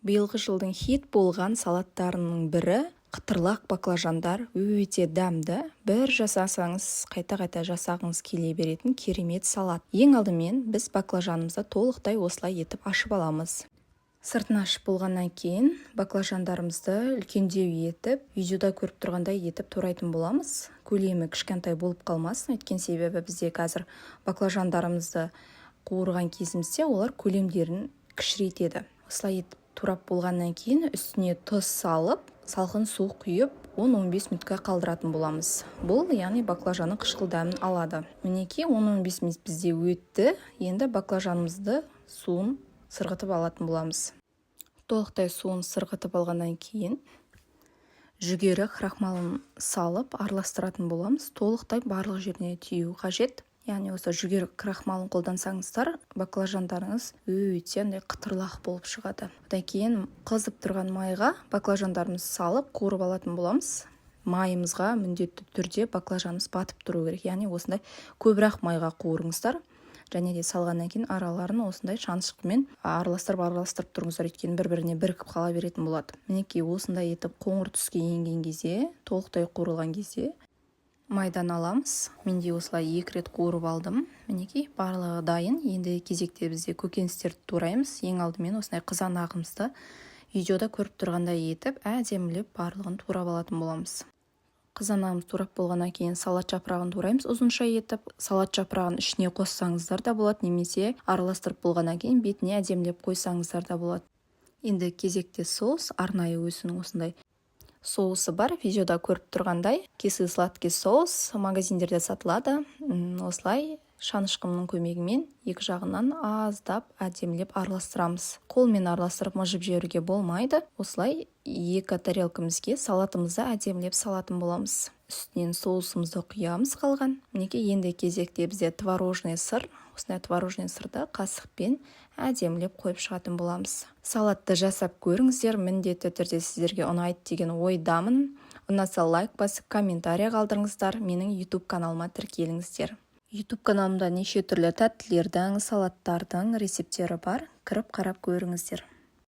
Биылғы жылдың хит болған салаттарының бірі қытырлақ баклажандар. Өте дәмді. Бір жасасаңыз, қайта-қайта жасағыңыз келе беретін керемет салат. Ең алдымен біз баклажанымызды толықтай осылай етіп ашып аламыз. Сыртын ашып болғаннан кейін баклажандарымызды үлкендеу етіп, видеода көріп тұрғандай етіп турайтын боламыз. Көлемі кішкентай болып қалмасын, өткен себебі бізде қазір баклажандарымызды қуырған кезімізде олар көлемдерін кішірейтеді. Осылай етіп турап болғаннан кейін үстіне тұз салып, салқын су құйып 10-15 минутқа қалдыратын боламыз. Бұл яғни баклажанның қышқыл дәмін алады. Мінекей 10-15 минут бізде өтті. Енді баклажанымызды суын сырғытып алатын боламыз. Толықтай суын сырғытып алғаннан кейін жүгері крахмалын салып араластыратын боламыз. Толықтай барлық жеріне тию қажет. Яғни осы жүгері крахмалын қолдансаңыздар, баклажандарыңыз өте қытырлақ болып шығады. Одан кейін қызып тұрған майға баклажандарымызды салып қуырып алатын боламыз. Майымызға міндетті түрде баклажанымыз батып тұру керек. Яғни осындай көбірек майға қуырыңыздар. Және де салғаннан кейін араларын осындай шаншықпен араластырып тұрыңыздар, өйткені бір-біріне бірігіп қала беретін болады. Мінекей осындай етіп қоңыр түске енген кезде, толықтай қуырылған кезде майдан аламыз. Менде осылай 2 рет қуырып алдым. Мінекей барлығы дайын. Енді кезекте бізде көкөністерді тураймыз. Ең алдымен осындай қызанағымызды видеода көріп тұрғандай етіп, әдемілеп барлығын турап алатын боламыз. Қызанағымыз турап болғаннан кейін салат жапырағын тураймыз ұзынша етіп. Салат жапырағын ішіне қоссаңыздар да болады, немесе араластырып болғаннан кейін бетіне әдемілеп қойсаңыздар да болады. Енді кезекте соус, арнайы өзінің осындай соусы бар, видеода көріп тұрғандай. Кислый сладкий соус магазиндерде сатылады. Осылай шанышқымның көмегімен екі жағынан аздап әдемілеп араластырамыз. Қолмен араластырып мыжып жіберуге болмайды. Осылай 2 тарелкамызге салатымызды әдемілеп салатын боламыз. Үстінен соусымызды құямыз қалған. Мінекей енді кезекте бізде творожный сыр. Осындай творожный сырды қасықпен әдемілеп қойып шығатын боламыз. Салатты жасап көріңіздер, міндетті түрде сіздерге ұнайды деген ойдамын. Ұнаса лайк басып, комментарий қалдырыңыздар, менің YouTube каналыма тіркеліңіздер. YouTube каналымда неше түрлі тәттілердің, салаттардың рецептері бар. Кіріп қарап көріңіздер.